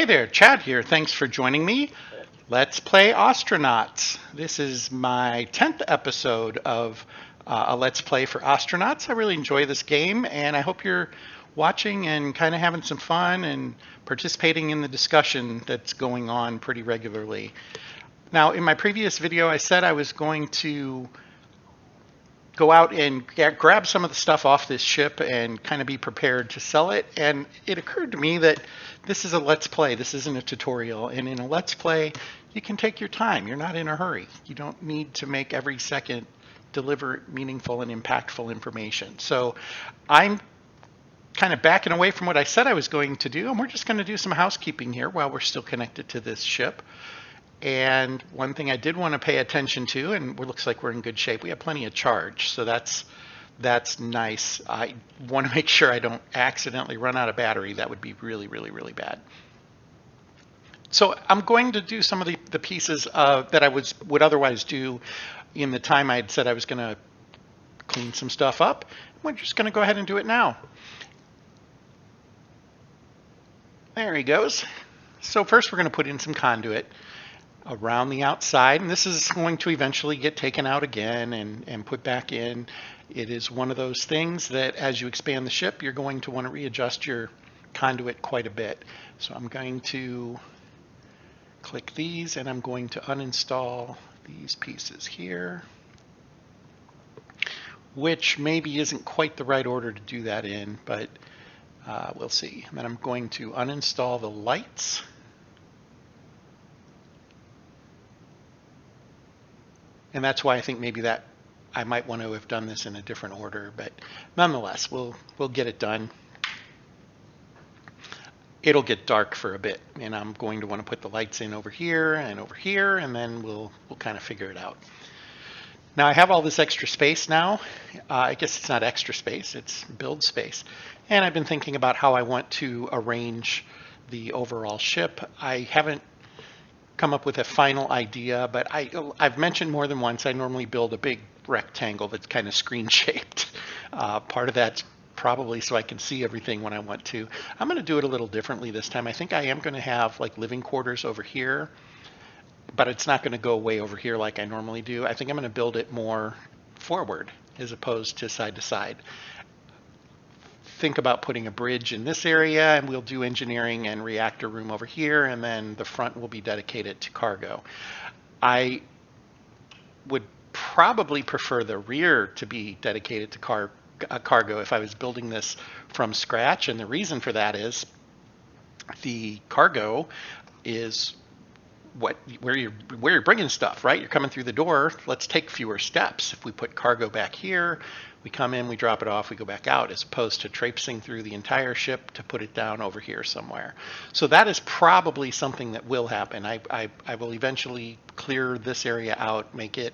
Hey there, Chad here. Thanks for joining me. Let's play Ostranauts. This is my 10th episode of a Let's Play for Ostranauts. I really enjoy this game, and I hope you're watching and kind of having some fun and participating in the discussion that's going on pretty regularly. Now, in my previous video, I said I was going to go out and grab some of the stuff off this ship and kind of be prepared to sell it. And it occurred to me that this is a Let's Play. This isn't a tutorial. And in a Let's Play, you can take your time. You're not in a hurry. You don't need to make every second deliver meaningful and impactful information. So I'm kind of backing away from what I said I was going to do, and we're just going to do some housekeeping here while we're still connected to this ship. And one thing I did want to pay attention to, and it looks like we're in good shape, we have plenty of charge, so that's nice. I want to make sure I don't accidentally run out of battery. That would be really, really, really bad. So I'm going to do some of the pieces that I would otherwise do in the time I had said I was going to clean some stuff up. We're just going to go ahead and do it now. There he goes. So first we're going to put in some conduit around the outside, and this is going to eventually get taken out again and put back in. It is one of those things that as you expand the ship, you're going to want to readjust your conduit quite a bit. So I'm going to click these, and I'm going to uninstall these pieces here, which maybe isn't quite the right order to do that in, but we'll see. And then I'm going to uninstall the lights. And that's why I think maybe that I might want to have done this in a different order, but nonetheless, we'll get it done. It'll get dark for a bit, and I'm going to want to put the lights in over here, and then we'll kind of figure it out. Now I have all this extra space now. I guess it's not extra space, it's build space. And I've been thinking about how I want to arrange the overall ship. I haven't come up with a final idea, but I've mentioned more than once I normally build a big rectangle that's kind of screen shaped. Part of that's probably so I can see everything when I want to. I'm going to do it a little differently this time. I think I am going to have like living quarters over here, but it's not going to go way over here like I normally do. I think I'm going to build it more forward as opposed to side to side. Think about putting a bridge in this area, and we'll do engineering and reactor room over here, and then the front will be dedicated to cargo. I would probably prefer the rear to be dedicated to cargo if I was building this from scratch, and the reason for that is the cargo is where you're bringing stuff, right? You're coming through the door. Let's take fewer steps. If we put cargo back here, we come in, we drop it off, we go back out, as opposed to traipsing through the entire ship to put it down over here somewhere. So that is probably something that will happen. I will eventually clear this area out, make it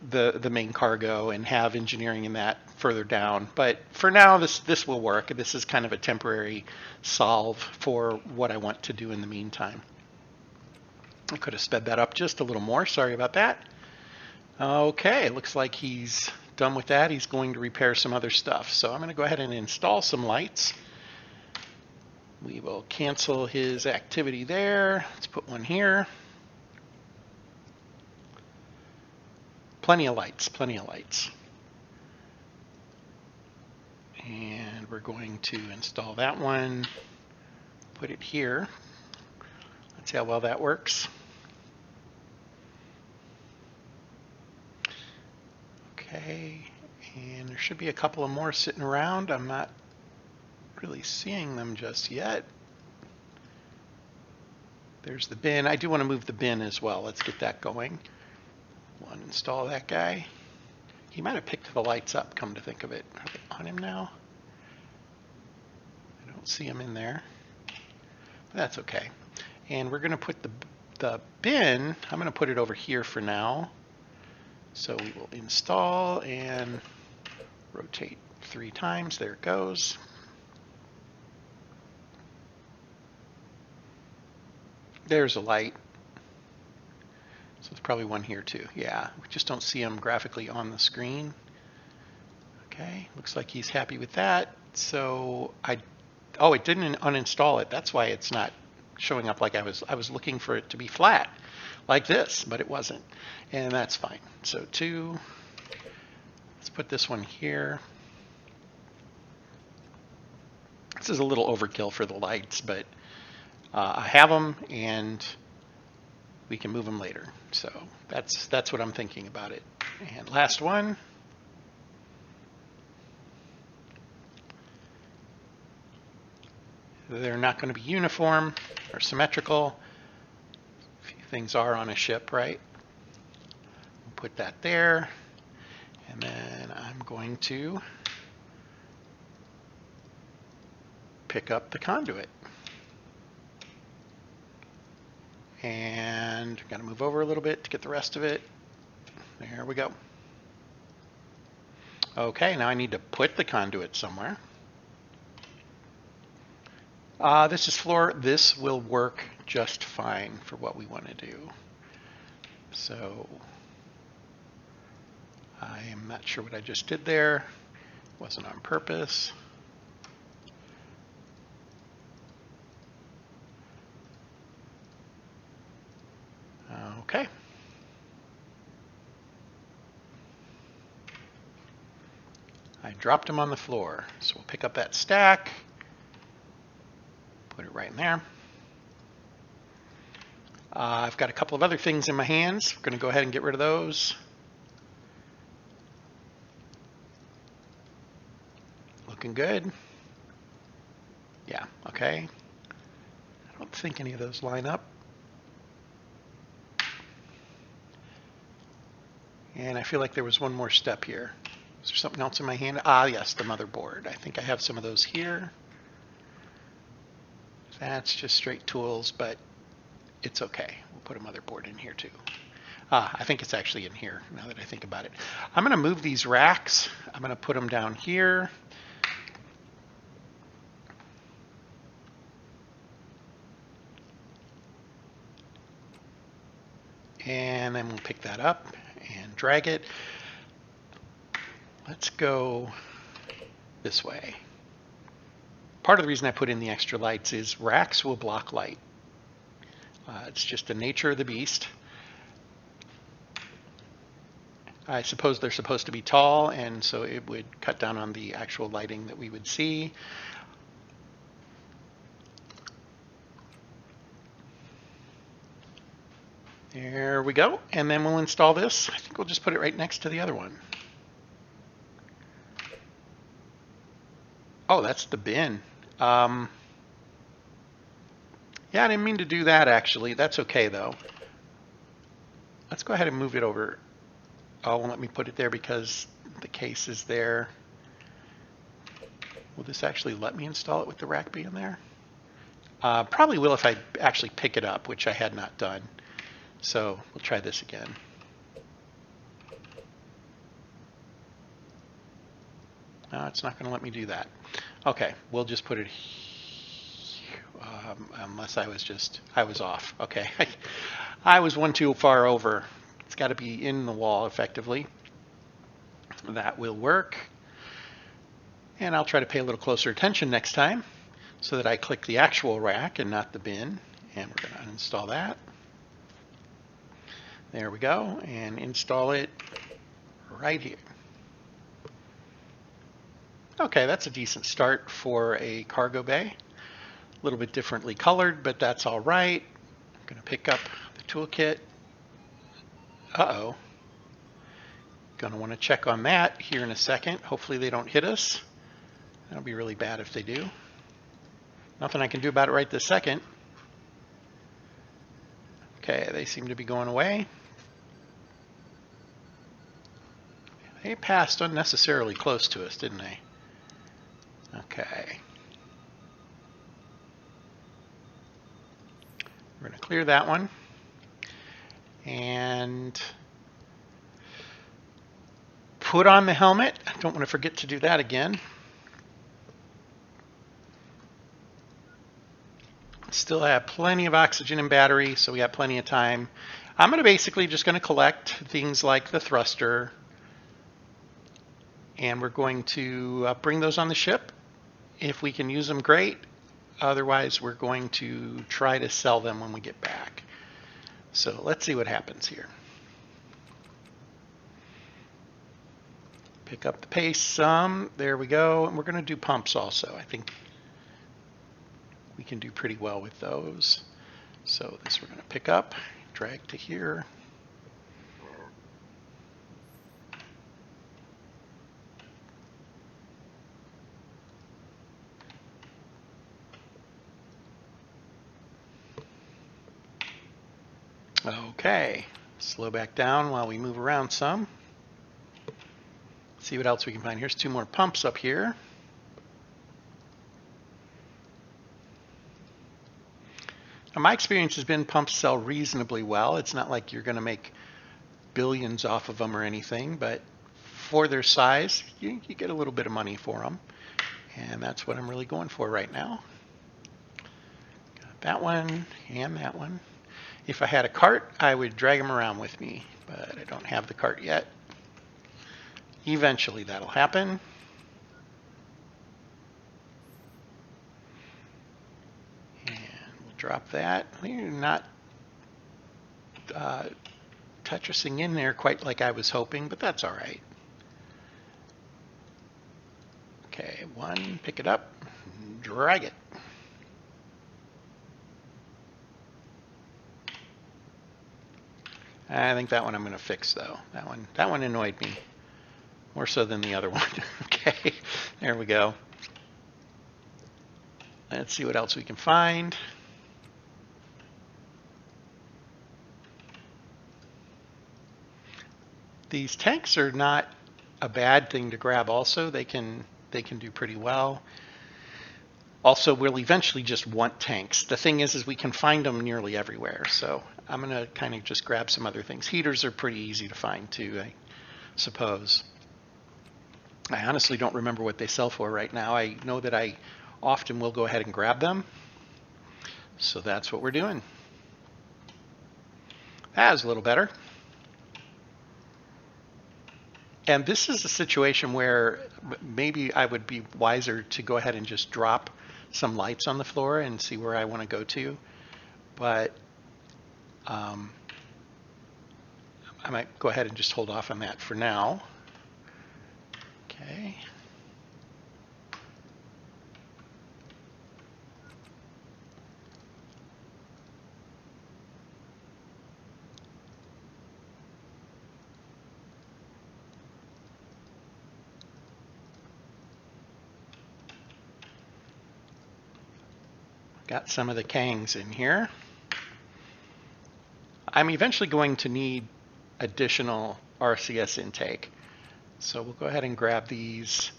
the main cargo, and have engineering in that further down. But for now, this will work. This is kind of a temporary solve for what I want to do in the meantime. I could have sped that up just a little more. Sorry about that. Okay, looks like he's done with that. He's going to repair some other stuff. So I'm going to go ahead and install some lights. We will cancel his activity there. Let's put one here. Plenty of lights, plenty of lights. And we're going to install that one, put it here. Let's see how well that works. Okay, and there should be a couple of more sitting around. I'm not really seeing them just yet. There's the bin. I do want to move the bin as well. Let's get that going. We'll uninstall that guy. He might have picked the lights up, come to think of it. Are they on him now? I don't see him in there. But that's okay. And we're going to put the bin, I'm going to put it over here for now. So we will install and rotate 3 times. There it goes. There's a light. So there's probably one here too. Yeah, we just don't see him graphically on the screen. Okay, looks like he's happy with that. So oh, it didn't uninstall it. That's why it's not showing up like I was looking for it to be flat like this, but it wasn't, and that's fine. So 2, let's put this one here. This is a little overkill for the lights, but I have them and we can move them later. So that's what I'm thinking about it. And last one. They're not going to be uniform or symmetrical. A few things are on a ship, right? We'll put that there. And then I'm going to pick up the conduit. And I'm going to move over a little bit to get the rest of it. There we go. Okay, now I need to put the conduit somewhere. This is floor. This will work just fine for what we want to do. So I am not sure what I just did there. It wasn't on purpose. Okay. I dropped them on the floor. So we'll pick up that stack. Put it right in there. I've got a couple of other things in my hands. We're going to go ahead and get rid of those. Looking good. Yeah, okay. I don't think any of those line up. And I feel like there was one more step here. Is there something else in my hand? Ah, yes, the motherboard. I think I have some of those here. That's just straight tools, but it's okay. We'll put a motherboard in here too. I think it's actually in here now that I think about it. I'm going to move these racks. I'm going to put them down here. And then we'll pick that up and drag it. Let's go this way. Part of the reason I put in the extra lights is racks will block light. It's just the nature of the beast. I suppose they're supposed to be tall, and so it would cut down on the actual lighting that we would see. There we go. And then we'll install this. I think we'll just put it right next to the other one. Oh, that's the bin. Yeah, I didn't mean to do that, actually. That's okay, though. Let's go ahead and move it over. Oh, won't let me put it there because the case is there. Will this actually let me install it with the rack being there? Probably will if I actually pick it up, which I had not done. So we'll try this again. No, it's not going to let me do that. Okay, we'll just put it unless I was off. Okay, I was one too far over. It's got to be in the wall effectively. That will work. And I'll try to pay a little closer attention next time so that I click the actual rack and not the bin. And we're going to uninstall that. There we go, and install it right here. Okay, that's a decent start for a cargo bay. A little bit differently colored, but that's all right. I'm going to pick up the toolkit. Uh-oh. Going to want to check on that here in a second. Hopefully they don't hit us. That'll be really bad if they do. Nothing I can do about it right this second. Okay, they seem to be going away. They passed unnecessarily close to us, didn't they? Okay. We're going to clear that one. And put on the helmet. I don't want to forget to do that again. Still have plenty of oxygen and battery, so we got plenty of time. I'm going to basically just going to collect things like the thruster, and we're going to bring those on the ship. If we can use them, great. Otherwise, we're going to try to sell them when we get back. So let's see what happens here. Pick up the pace some. There we go. And we're going to do pumps also. I think we can do pretty well with those. So this we're going to pick up, drag to here. Okay, slow back down while we move around some. See what else we can find. Here's 2 more pumps up here. Now, my experience has been pumps sell reasonably well. It's not like you're going to make billions off of them or anything, but for their size, you get a little bit of money for them. And that's what I'm really going for right now. Got that one and that one. If I had a cart, I would drag them around with me, but I don't have the cart yet. Eventually that'll happen. And we'll drop that. We're not Tetrising in there quite like I was hoping, but that's all right. Okay, 1, pick it up, drag it. I think that one I'm going to fix though. That one annoyed me more so than the other one. Okay, there we go. Let's see what else we can find. These tanks are not a bad thing to grab also. They can do pretty well. Also, we'll eventually just want tanks. The thing is we can find them nearly everywhere. So I'm going to kind of just grab some other things. Heaters are pretty easy to find too, I suppose. I honestly don't remember what they sell for right now. I know that I often will go ahead and grab them. So that's what we're doing. That was a little better. And this is a situation where maybe I would be wiser to go ahead and just drop some lights on the floor and see where I want to go to. But I might go ahead and just hold off on that for now. Okay. Got some of the Kangs in here. I'm eventually going to need additional RCS intake. So we'll go ahead and grab these.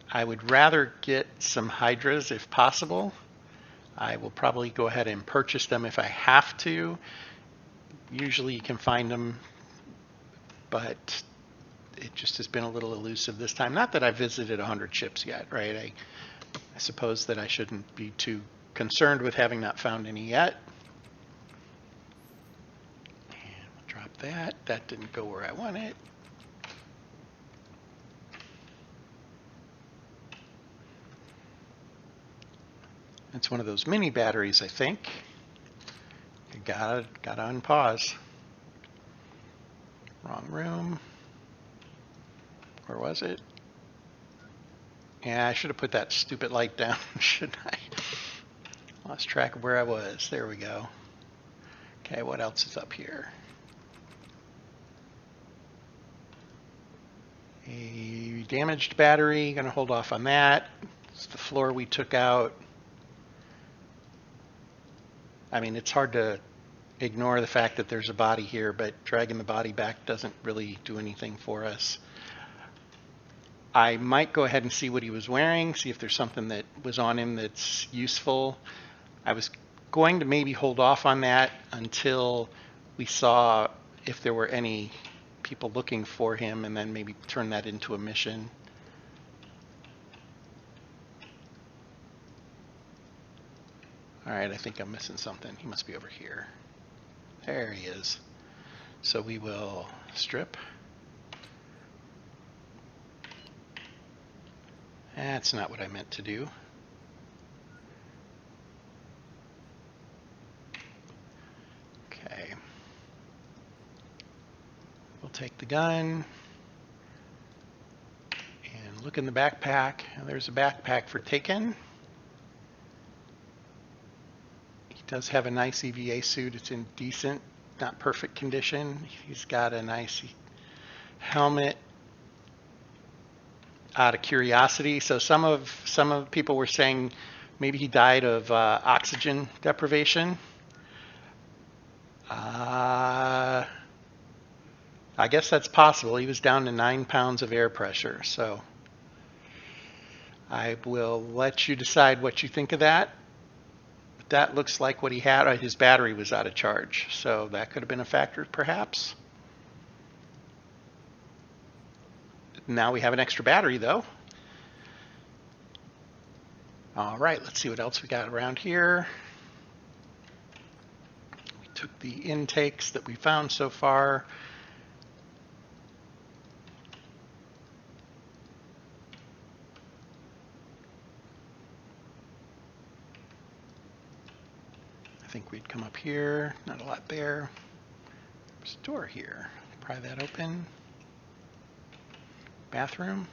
I would rather get some Hydras if possible. I will probably go ahead and purchase them if I have to. Usually you can find them, but it just has been a little elusive this time. Not that I've visited 100 ships yet, right? I suppose that I shouldn't be too concerned with having not found any yet. And we'll drop that. That didn't go where I want it. It's one of those mini batteries, I think. You gotta unpause. Wrong room. Where was it? Yeah, I should have put that stupid light down, shouldn't I? Lost track of where I was. There we go. Okay, what else is up here? A damaged battery. Gonna hold off on that. It's the floor we took out. I mean, it's hard to ignore the fact that there's a body here, but dragging the body back doesn't really do anything for us. I might go ahead and see what he was wearing, see if there's something that was on him that's useful. I was going to maybe hold off on that until we saw if there were any people looking for him, and then maybe turn that into a mission. All right, I think I'm missing something. He must be over here. There he is. So we will strip. That's not what I meant to do. Okay. We'll take the gun and look in the backpack. There's a backpack for taken. He does have a nice EVA suit. It's in decent, not perfect condition. He's got a nice helmet. Out of curiosity, so some of people were saying maybe he died of oxygen deprivation. I guess that's possible. He was down to 9 pounds of air pressure, so I will let you decide what you think of that. That looks like what he had. His battery was out of charge, so that could have been a factor, perhaps. Now we have an extra battery, though. All right, let's see what else we got around here. We took the intakes that we found so far. I think we'd come up here. Not a lot there. There's a door here. Pry that open. Bathroom.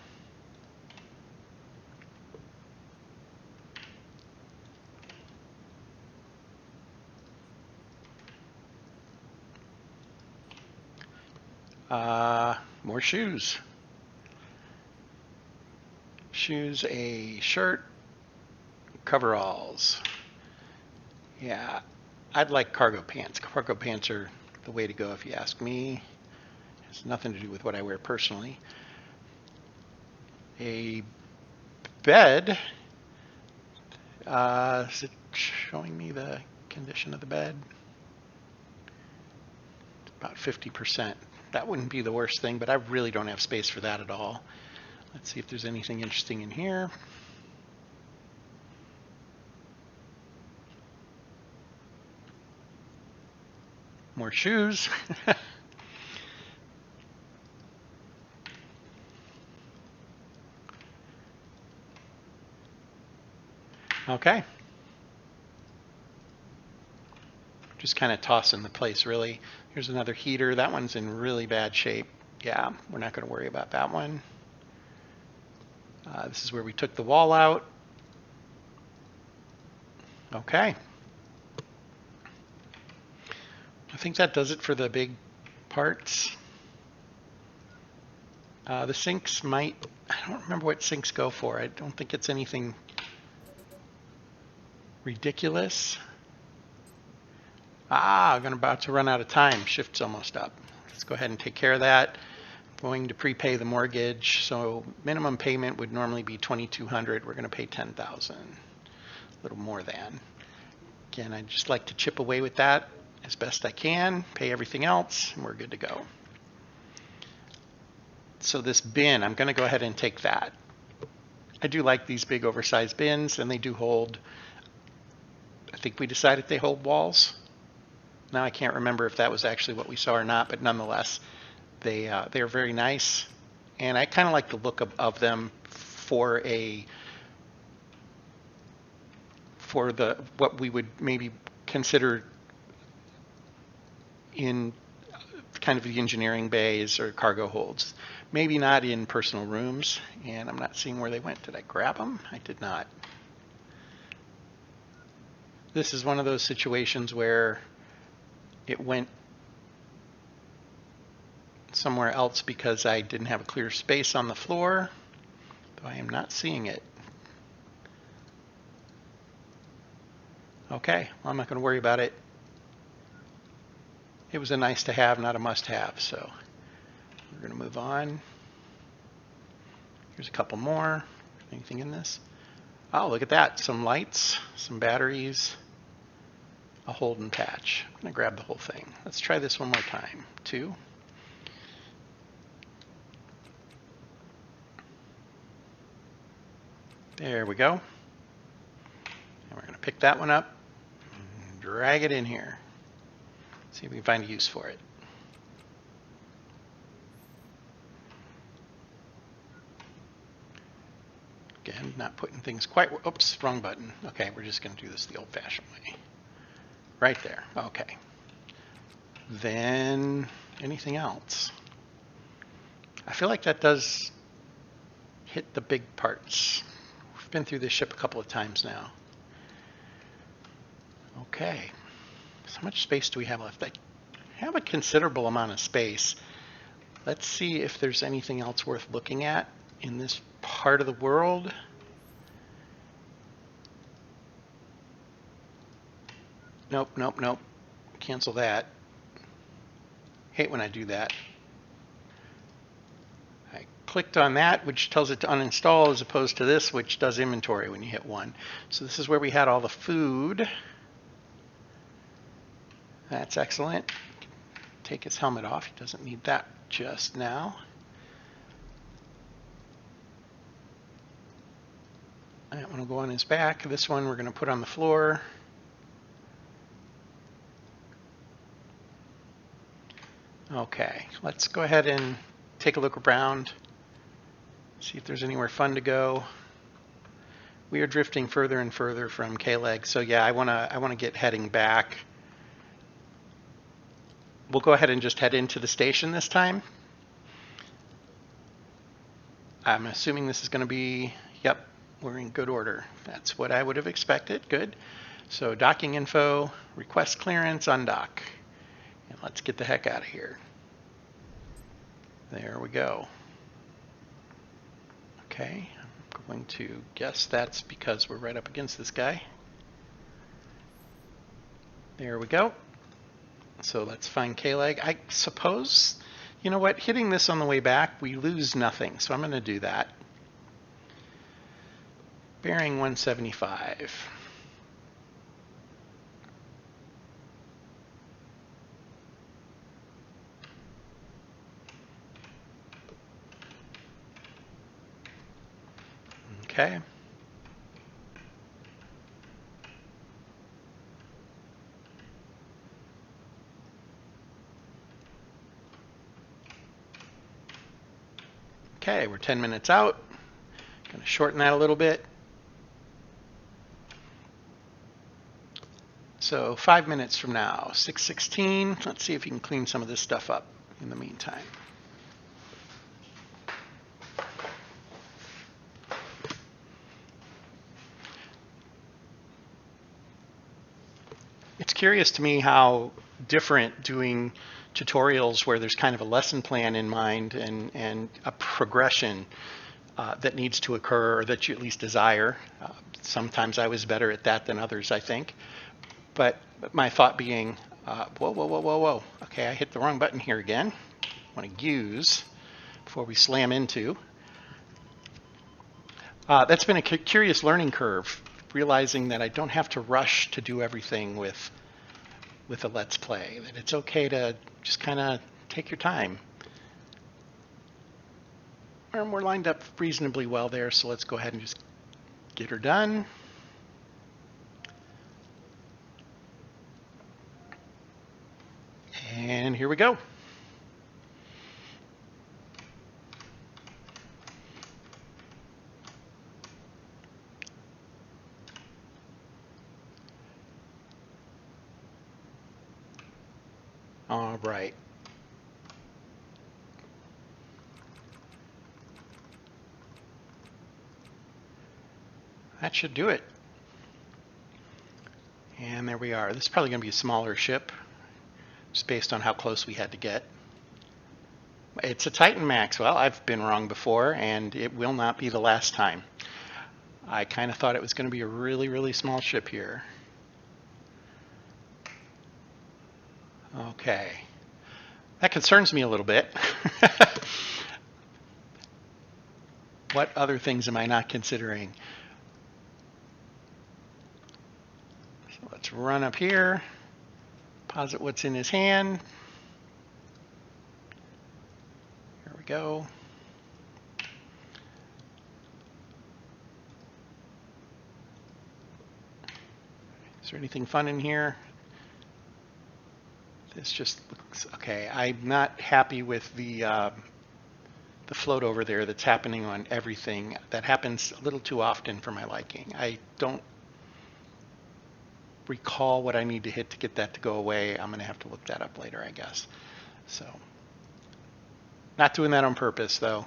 More shoes. Shoes, a shirt, coveralls. Yeah, I'd like cargo pants. Cargo pants are the way to go if you ask me. It has nothing to do with what I wear personally. A bed. Is it showing me the condition of the bed? It's about 50%. That wouldn't be the worst thing, but I really don't have space for that at all. Let's see if there's anything interesting in here. More shoes. Okay. Just kind of tossing the place, really. Here's another heater. That one's in really bad shape. Yeah, we're not going to worry about that one. This is where we took the wall out. Okay. I think that does it for the big parts. The sinks might, I don't remember what sinks go for. I don't think it's anything ridiculous. I'm about to run out of time. Shift's almost up. Let's go ahead and take care of that. I'm going to prepay the mortgage. So minimum payment would normally be $2,200. We're going to pay $10,000, a little more than. Again, I'd just like to chip away with that as best I can, pay everything else, and we're good to go. So this bin, I'm going to go ahead and take that. I do like these big oversized bins, and they do hold, I think we decided they hold walls. Now I can't remember if that was actually what we saw or not, but nonetheless, they're very nice, and I kind of like the look of them for what we would maybe consider in kind of the engineering bays or cargo holds. Maybe not in personal rooms, and I'm not seeing where they went. Did I grab them? I did not. This is one of those situations where it went somewhere else because I didn't have a clear space on the floor, though I am not seeing it. Okay, well, I'm not going to worry about it. It was a nice to have, not a must have, so we're going to move on. Here's a couple more. Anything in this? Oh, look at that. Some lights, some batteries, a hold and patch. I'm going to grab the whole thing. Let's try this one more time. 2. There we go. And we're going to pick that one up and drag it in here. See if we can find a use for it. Again, not putting things quite, oops, wrong button. Okay, we're just going to do this the old-fashioned way. Right there, okay. than anything else. I feel like that does hit the big parts. We've been through this ship a couple of times now. Okay, so how much space do we have left? I have a considerable amount of space. Let's see if there's anything else worth looking at in this part of the world. Nope, nope, nope. Cancel that. Hate when I do that. I clicked on that, which tells it to uninstall, as opposed to this, which does inventory when you hit 1. So this is where we had all the food. That's excellent. Take his helmet off. He doesn't need that just now. That one will go on his back. This one we're going to put on the floor. Okay, let's go ahead and take a look around, see if there's anywhere fun to go. We are drifting further and further from K-Leg, so yeah, I want to get heading back. We'll go ahead and just head into the station this time. I'm assuming this is going to be, yep, we're in good order. That's what I would have expected. Good. So docking info, request clearance, undock. And let's get the heck out of here. There we go. Okay, I'm going to guess that's because we're right up against this guy. There we go. So let's find K-Leg. I suppose, you know what, hitting this on the way back, we lose nothing. So I'm going to do that. Bearing 175. Okay. Okay, we're 10 minutes out. Going to shorten that a little bit. So 5 minutes from now, 6:16. Let's see if you can clean some of this stuff up in the meantime. It's curious to me how different doing tutorials where there's kind of a lesson plan in mind and a progression that needs to occur, or that you at least desire. Sometimes I was better at that than others, I think. But my thought being, whoa, whoa, whoa, whoa, whoa. Okay, I hit the wrong button here again. I want to use before we slam into. That's been a curious learning curve, realizing that I don't have to rush to do everything with a Let's Play, that it's okay to just kind of take your time. And we're lined up reasonably well there, so let's go ahead and just get her done. And here we go. All right. That should do it. And there we are. This is probably going to be a smaller ship, just based on how close we had to get. It's a Titan Max. Well, I've been wrong before, and it will not be the last time. I kind of thought it was going to be a really, really small ship here. Okay. That concerns me a little bit. What other things am I not considering? So let's run up here, posit what's in his hand. Here we go. Is there anything fun in here? This just looks okay. I'm not happy with the float over there that's happening on everything. That happens a little too often for my liking. I don't. recall what I need to hit to get that to go away. I'm going to have to look that up later, I guess. So, not doing that on purpose, though.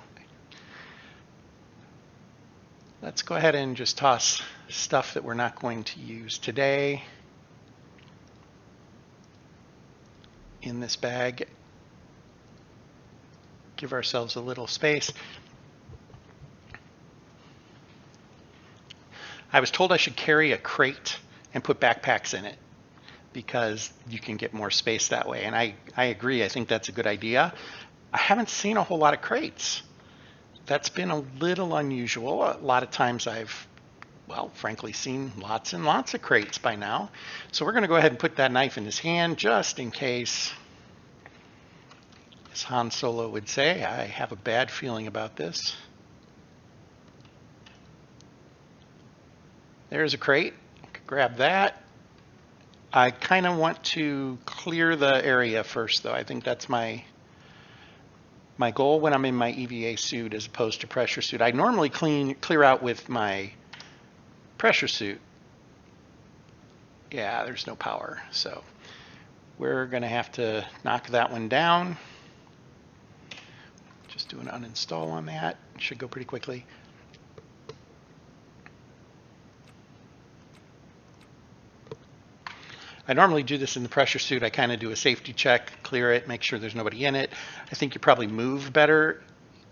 Let's go ahead and just toss stuff that we're not going to use today in this bag. Give ourselves a little space. I was told I should carry a crate and put backpacks in it because you can get more space that way. And I agree. I think that's a good idea. I haven't seen a whole lot of crates. That's been a little unusual. A lot of times I've, well, frankly, seen lots and lots of crates by now. So we're going to go ahead and put that knife in his hand just in case, as Han Solo would say, I have a bad feeling about this. There's a crate. Grab that. I kind of want to clear the area first, though. I think that's my goal when I'm in my EVA suit as opposed to pressure suit. I normally clear out with my pressure suit. Yeah, there's no power. So we're going to have to knock that one down. Just do an uninstall on that. It should go pretty quickly. I normally do this in the pressure suit. I kind of do a safety check, clear it, make sure there's nobody in it. I think you probably move better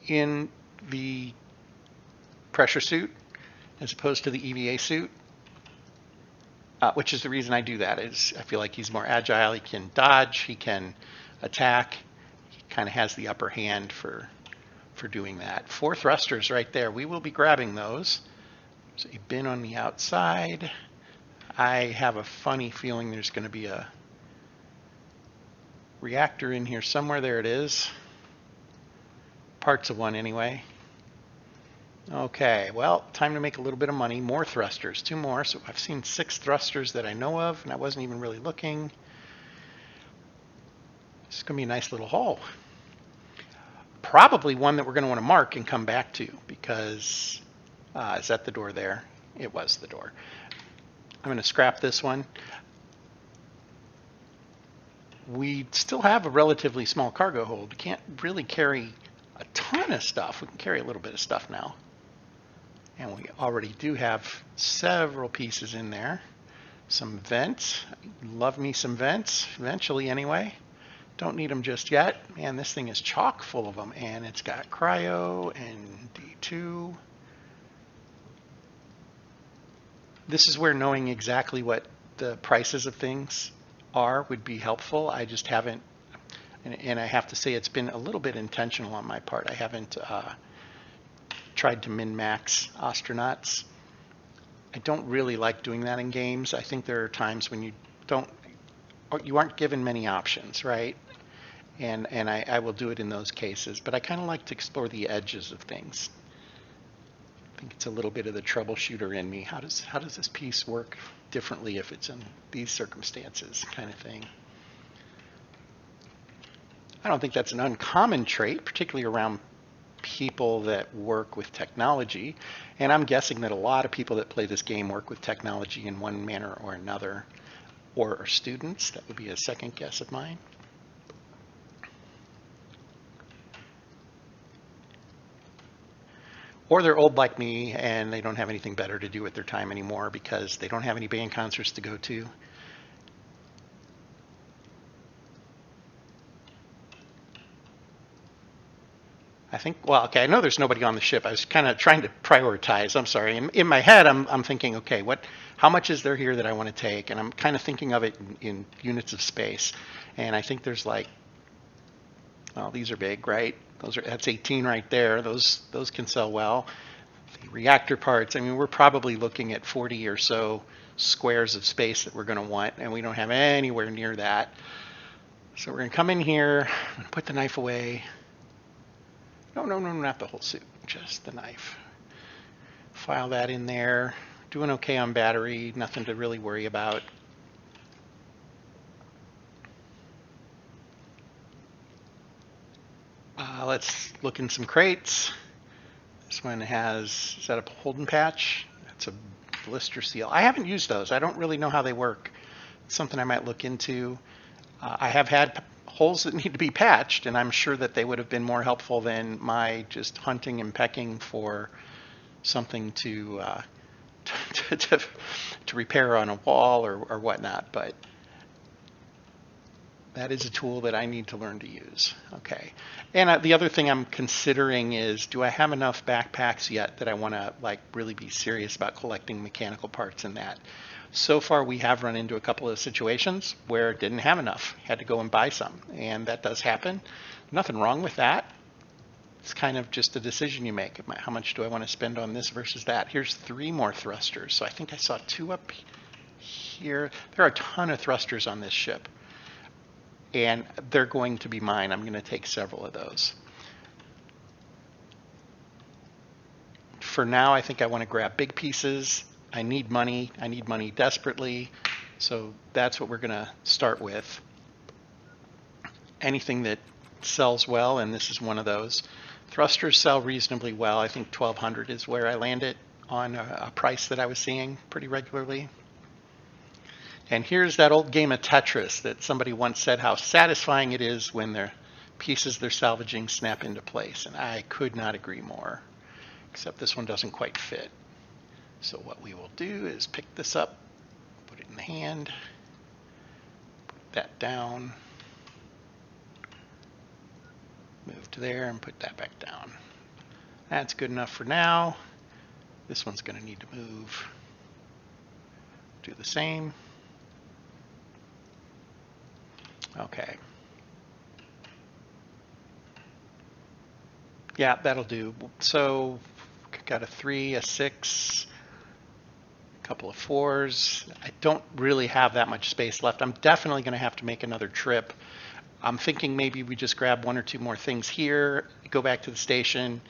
in the pressure suit as opposed to the EVA suit, which is the reason I do that. Is I feel like he's more agile. He can dodge. He can attack. He kind of has the upper hand for doing that. 4 thrusters right there. We will be grabbing those. There's a bin on the outside. I have a funny feeling there's going to be a reactor in here somewhere. There it is. Parts of one anyway. Okay, well, time to make a little bit of money. More thrusters, 2 more. So I've seen 6 thrusters that I know of, and I wasn't even really looking. This is going to be a nice little haul. Probably one that we're going to want to mark and come back to because, is that the door there? It was the door. I'm going to scrap this one. We still have a relatively small cargo hold. We can't really carry a ton of stuff. We can carry a little bit of stuff now. And we already do have several pieces in there. Some vents. Love me some vents, eventually anyway. Don't need them just yet. Man, this thing is chock full of them. And it's got cryo and D2. This is where knowing exactly what the prices of things are would be helpful. I just haven't, and I have to say it's been a little bit intentional on my part. I haven't tried to min-max Ostranauts. I don't really like doing that in games. I think there are times when you aren't given many options, right? And I will do it in those cases, but I kind of like to explore the edges of things. I think it's a little bit of the troubleshooter in me. How does this piece work differently if it's in these circumstances, kind of thing. I don't think that's an uncommon trait, particularly around people that work with technology. And I'm guessing that a lot of people that play this game work with technology in one manner or another, or are students. That would be a second guess of mine. Or they're old like me and they don't have anything better to do with their time anymore because they don't have any band concerts to go to. I think, well, okay, I know there's nobody on the ship. I was kind of trying to prioritize. I'm sorry. In my head, I'm thinking, okay, how much is there here that I want to take? And I'm kind of thinking of it in units of space. And I think there's like, well, these are big, right? That's 18 right there. Those can sell well. The reactor parts, I mean, we're probably looking at 40 or so squares of space that we're going to want, and we don't have anywhere near that. So we're going to come in here, put the knife away. No, not the whole suit, just the knife. File that in there. Doing okay on battery, nothing to really worry about. Let's look in some crates. This one is that a Holden patch? That's a blister seal. I haven't used those. I don't really know how they work. something I might look into. I have had holes that need to be patched, and I'm sure that they would have been more helpful than my just hunting and pecking for something to to repair on a wall or whatnot. But that is a tool that I need to learn to use. Okay. And the other thing I'm considering is, do I have enough backpacks yet that I want to like really be serious about collecting mechanical parts in that? So far, we have run into a couple of situations where didn't have enough, had to go and buy some, and that does happen. Nothing wrong with that. It's kind of just a decision you make. How much do I want to spend on this versus that? Here's 3 more thrusters. So I think I saw 2 up here. There are a ton of thrusters on this ship, and they're going to be mine. I'm going to take several of those. For now, I think I want to grab big pieces. I need money. I need money desperately. So that's what we're going to start with. Anything that sells well, and this is one of those. Thrusters sell reasonably well. I think 1,200 is where I landed on a price that I was seeing pretty regularly. And here's that old game of Tetris that somebody once said how satisfying it is when the pieces they're salvaging snap into place. And I could not agree more, except this one doesn't quite fit. So what we will do is pick this up, put it in the hand, put that down, move to there and put that back down. That's good enough for now. This one's going to need to move. Do the same. Okay. Yeah, that'll do. So got a 3, a 6, a couple of 4s. I don't really have that much space left. I'm definitely going to have to make another trip. I'm thinking maybe we just grab 1 or 2 more things here, go back to the station,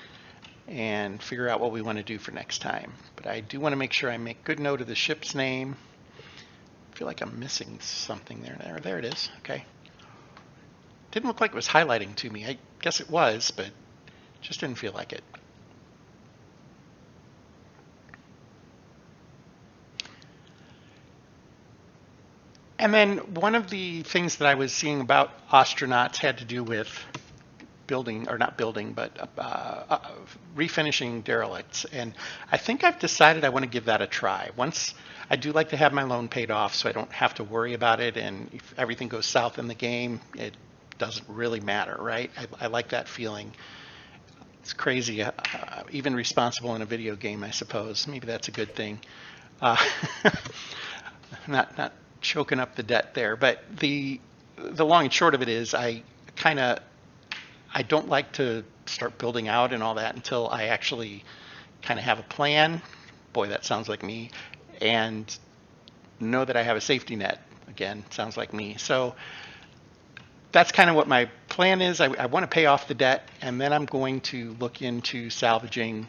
and figure out what we want to do for next time. But I do want to make sure I make good note of the ship's name. I feel like I'm missing something there. There it is. Okay. Didn't look like it was highlighting to me. I guess it was, but just didn't feel like it. And then one of the things that I was seeing about Ostranauts had to do with building, or not building, but refinishing derelicts. And I think I've decided I want to give that a try. Once I do like to have my loan paid off so I don't have to worry about it. And if everything goes south in the game, it doesn't really matter, right? I like that feeling. It's crazy, even responsible in a video game, I suppose. Maybe that's a good thing. Not choking up the debt there, but the long and short of it is I don't like to start building out and all that until I actually kind of have a plan. Boy, that sounds like me. And know that I have a safety net. Again, sounds like me. So that's kind of what my plan is. I want to pay off the debt, and then I'm going to look into salvaging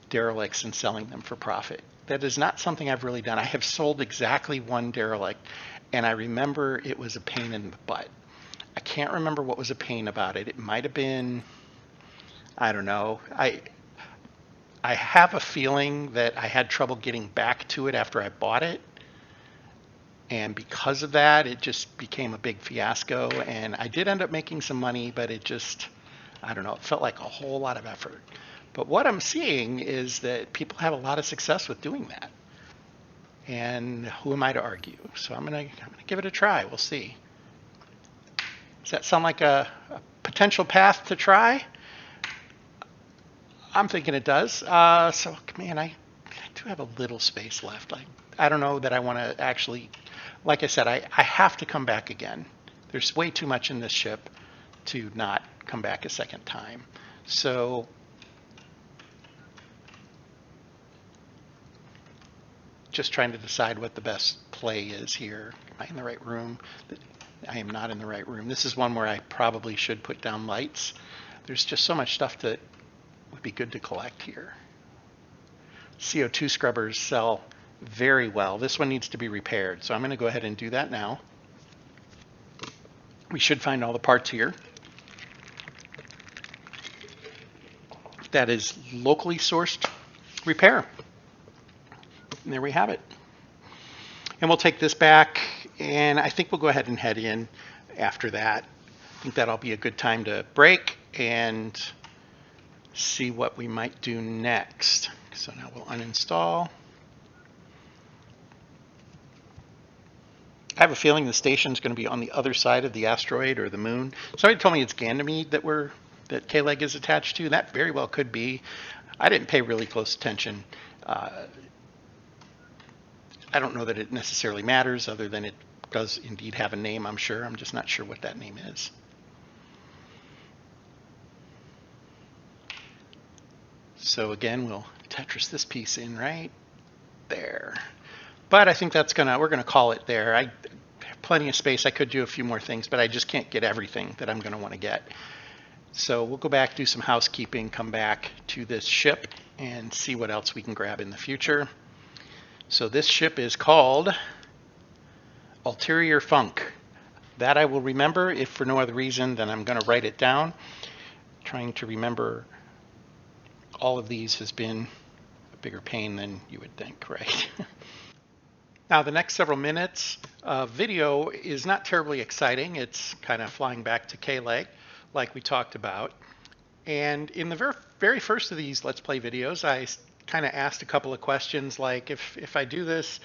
derelicts and selling them for profit. That is not something I've really done. I have sold exactly 1 derelict, and I remember it was a pain in the butt. I can't remember what was a pain about it. It might have been, I don't know. I have a feeling that I had trouble getting back to it after I bought it. And because of that, it just became a big fiasco. And I did end up making some money, but it just, I don't know, it felt like a whole lot of effort. But what I'm seeing is that people have a lot of success with doing that. And who am I to argue? So I'm gonna give it a try. We'll see. Does that sound like a potential path to try? I'm thinking it does. So man, I do have a little space left. I don't know that I want to actually, like I said, I have to come back again. There's way too much in this ship to not come back a second time. So just trying to decide what the best play is here. Am I in the right room? I am not in the right room. This is one where I probably should put down lights. There's just so much stuff that would be good to collect here. CO2 scrubbers sell very well. This one needs to be repaired, so I'm going to go ahead and do that now. We should find all the parts here. That is locally sourced repair. And there we have it. And we'll take this back And I think we'll go ahead and head in after that. I think that'll be a good time to break and see what we might do next. So now we'll uninstall. I have a feeling the station's going to be on the other side of the asteroid or the moon. Somebody told me it's Ganymede that K-Leg is attached to. That very well could be. I didn't pay really close attention. I don't know that it necessarily matters, other than it does indeed have a name, I'm sure. I'm just not sure what that name is. So again, we'll Tetris this piece in right there. But I think we're gonna call it there. I have plenty of space. I could do a few more things, but I just can't get everything that I'm gonna want to get. So we'll go back, do some housekeeping, come back to this ship and see what else we can grab in the future. So this ship is called Ulterior Funk. That I will remember. If for no other reason, then I'm going to write it down. Trying to remember all of these has been a bigger pain than you would think, right? Now, the next several minutes of video is not terribly exciting. It's kind of flying back to K-Leg, like we talked about. And in the very first of these Let's Play videos, I kind of asked a couple of questions like, if I do this,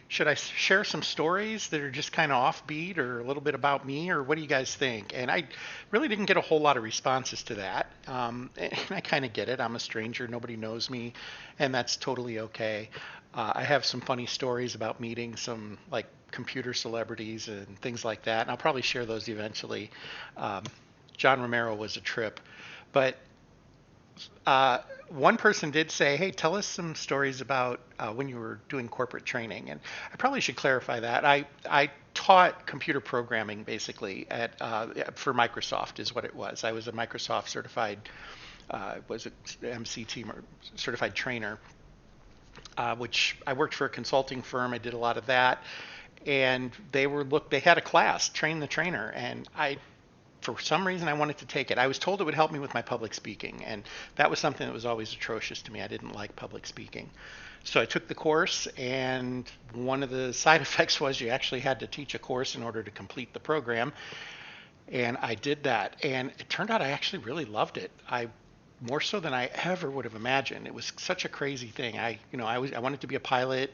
should I share some stories that are just kind of offbeat or a little bit about me, or what do you guys think? And I really didn't get a whole lot of responses to that. And I kind of get it. I'm a stranger. Nobody knows me, and that's totally okay. I have some funny stories about meeting some like computer celebrities and things like that, and I'll probably share those eventually. John Romero was a trip. But one person did say, hey, tell us some stories about when you were doing corporate training. And I probably should clarify that. I taught computer programming basically for Microsoft is what it was. I was a Microsoft certified, was an MCT certified trainer, which I worked for a consulting firm. I did a lot of that. And they had a class, Train the Trainer. And for some reason, I wanted to take it. I was told it would help me with my public speaking, and that was something that was always atrocious to me. I didn't like public speaking. So I took the course, and one of the side effects was you actually had to teach a course in order to complete the program, and I did that. And it turned out I actually really loved it. More so than I ever would have imagined. It was such a crazy thing. I wanted to be a pilot.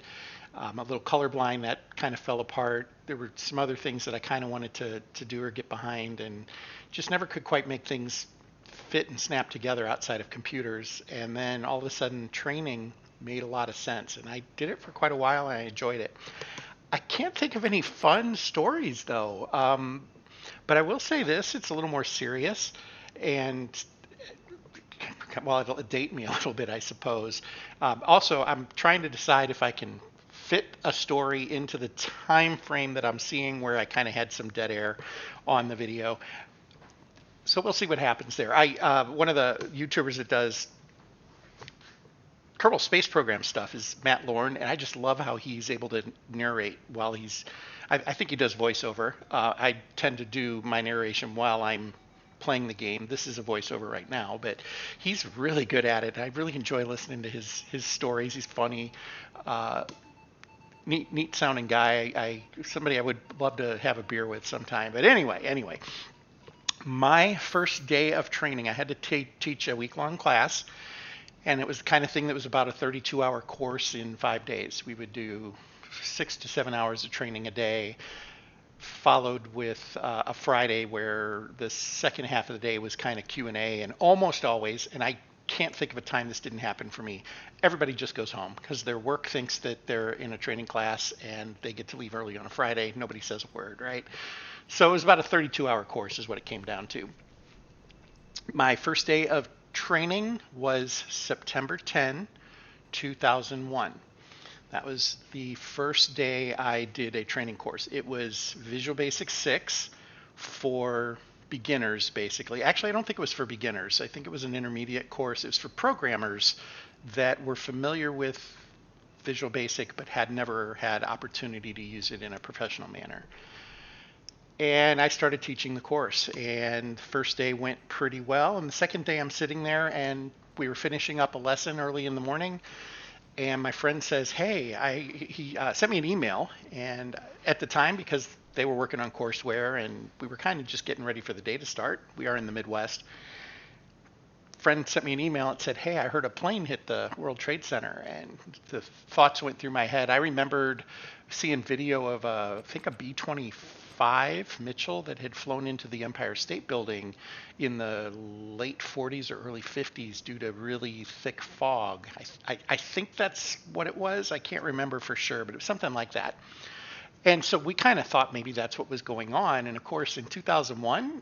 I'm a little colorblind. That kind of fell apart. There were some other things that I kind of wanted to do or get behind, and just never could quite make things fit and snap together outside of computers. And then all of a sudden, training made a lot of sense, and I did it for quite a while, and I enjoyed it. I can't think of any fun stories though, but I will say this: it's a little more serious, and well, it'll date me a little bit, I suppose. Also, I'm trying to decide if I can fit a story into the time frame that I'm seeing, where I kind of had some dead air on the video. So we'll see what happens there. One of the YouTubers that does Kerbal Space Program stuff is Matt Lorne, and I just love how he's able to narrate while I think he does voiceover. I tend to do my narration while I'm playing the game. This is a voiceover right now, but he's really good at it. I really enjoy listening to his stories. He's funny. Neat sounding guy. Somebody I would love to have a beer with sometime. But anyway, my first day of training, I had to teach a week-long class, and it was the kind of thing that was about a 32-hour course in 5 days. We would do 6 to 7 hours of training a day, followed with a Friday where the second half of the day was kind of Q&A, and almost always, and I can't think of a time this didn't happen for me, everybody just goes home because their work thinks that they're in a training class and they get to leave early on a Friday. Nobody says a word, right? So it was about a 32-hour course is what it came down to. My first day of training was September 10, 2001. That was the first day I did a training course. It was Visual Basic 6 for beginners, basically. Actually, I don't think it was for beginners. I think it was an intermediate course. It was for programmers that were familiar with Visual Basic but had never had opportunity to use it in a professional manner. And I started teaching the course, and the first day went pretty well. And the second day I'm sitting there, and we were finishing up a lesson early in the morning, And my friend says, hey, he sent me an email. And at the time, because they were working on courseware and we were kind of just getting ready for the day to start, we are in the Midwest. Friend sent me an email that said, hey, I heard a plane hit the World Trade Center. And the thoughts went through my head. I remembered seeing video of, I think, a B-25 Mitchell that had flown into the Empire State Building in the late 40s or early 50s due to really thick fog. I think that's what it was. I can't remember for sure, but it was something like that. And so we kind of thought maybe that's what was going on. And of course, in 2001,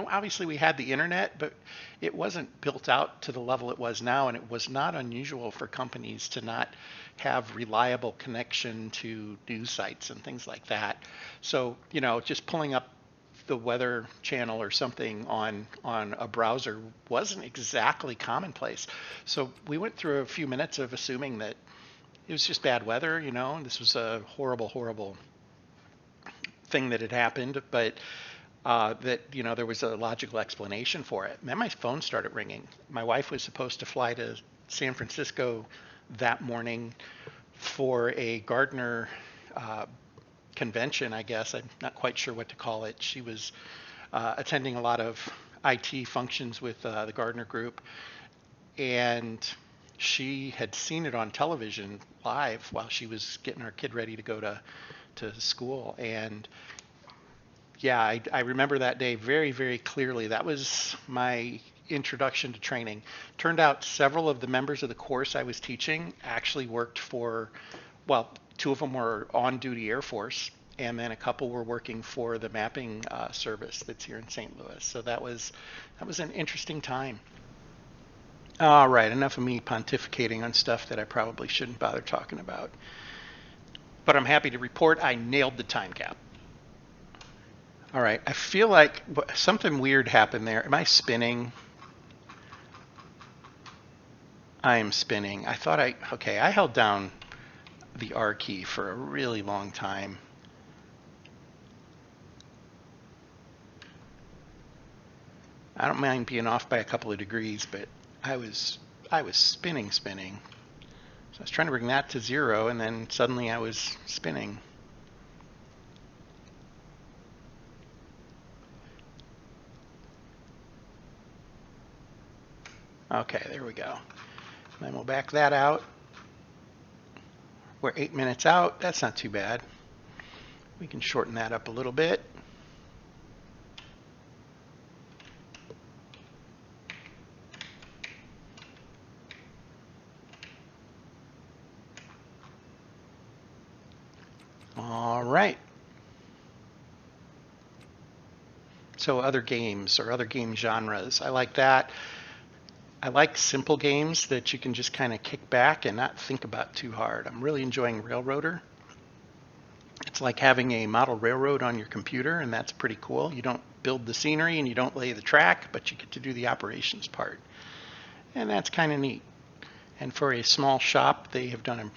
obviously we had the internet, but it wasn't built out to the level it was now, and it was not unusual for companies to not have reliable connection to news sites and things like that. So, just pulling up the Weather Channel or something on a browser wasn't exactly commonplace. So we went through a few minutes of assuming that it was just bad weather, and this was a horrible, horrible thing that had happened, but that there was a logical explanation for it. And then my phone started ringing. My wife was supposed to fly to San Francisco that morning for a Gardner convention, I guess. I'm not quite sure what to call it. She was attending a lot of IT functions with the Gardner Group, and she had seen it on television live while she was getting our kid ready to go to school. And yeah, I remember that day very, very clearly. That was my introduction to training. Turned out several of the members of the course I was teaching actually worked for, well, two of them were on-duty Air Force, and then a couple were working for the mapping service that's here in St. Louis. So that was an interesting time. All right, enough of me pontificating on stuff that I probably shouldn't bother talking about. But I'm happy to report I nailed the time cap. All right, I feel like something weird happened there. Am I spinning? I am spinning. I held down the R key for a really long time. I don't mind being off by a couple of degrees, but I was spinning. So I was trying to bring that to 0, and then suddenly I was spinning. Okay, there we go. Then we'll back that out. We're 8 minutes out. That's not too bad. We can shorten that up a little bit. All right. So other games or other game genres. I like that. I like simple games that you can just kind of kick back and not think about too hard. I'm really enjoying Railroader. It's like having a model railroad on your computer, and that's pretty cool. You don't build the scenery and you don't lay the track, but you get to do the operations part. And that's kind of neat. And for a small shop, they have done a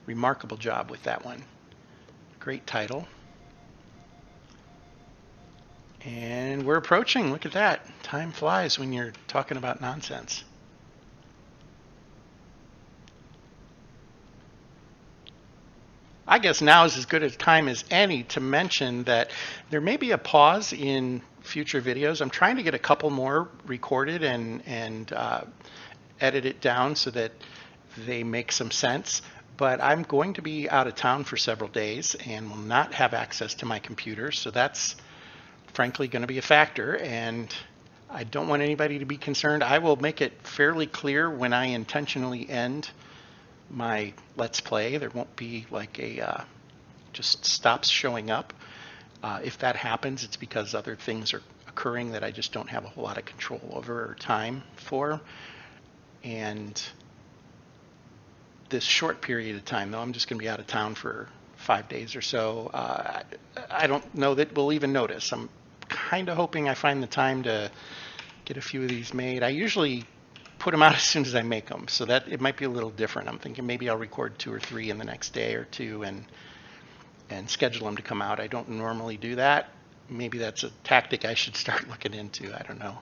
remarkable job with that one. Great title. And we're approaching. Look at that. Time flies when you're talking about nonsense. I guess now is as good a time as any to mention that there may be a pause in future videos. I'm trying to get a couple more recorded and edit it down so that they make some sense. But I'm going to be out of town for several days and will not have access to my computer. So that's frankly going to be a factor, and I don't want anybody to be concerned. I will make it fairly clear when I intentionally end my Let's Play. There won't be like a just stops showing up. If that happens, it's because other things are occurring that I just don't have a whole lot of control over or time for. And this short period of time, though, I'm just going to be out of town for 5 days or so. I don't know that we'll even notice. I'm kind of hoping I find the time to get a few of these made. I usually put them out as soon as I make them, so that it might be a little different. I'm thinking maybe I'll record 2 or 3 in the next day or 2 and schedule them to come out. I don't normally do that. Maybe that's a tactic I should start looking into. I don't know.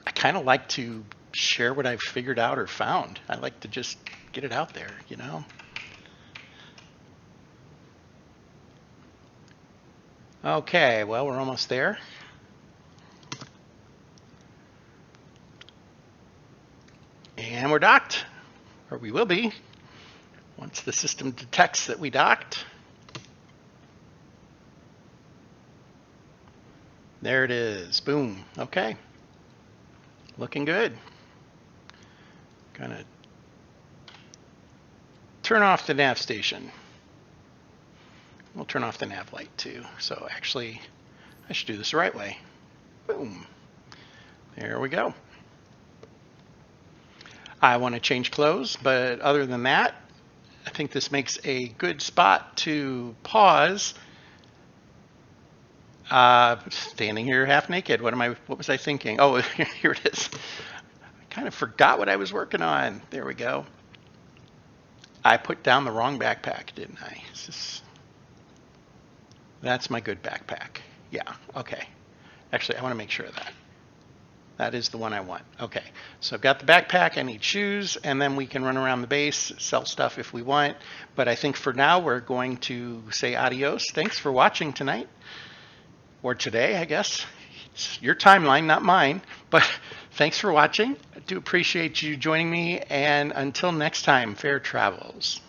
I kind of like to share what I've figured out or found. I like to just get it out there, you know. Okay, well, we're almost there. And we're docked, or we will be, once the system detects that we docked. There it is, boom, okay. Looking good. Gonna turn off the nav station. We'll turn off the nav light too. So actually, I should do this the right way. Boom. There we go. I want to change clothes, but other than that, I think this makes a good spot to pause. Standing here half naked. What was I thinking? Oh, here it is. I kind of forgot what I was working on. There we go. I put down the wrong backpack, didn't I? That's my good backpack. Yeah, okay. Actually, I want to make sure of that. That is the one I want. Okay, so I've got the backpack, I need shoes, and then we can run around the base, sell stuff if we want. But I think for now, we're going to say adios. Thanks for watching tonight. Or today, I guess. It's your timeline, not mine. But thanks for watching. I do appreciate you joining me. And until next time, fair travels.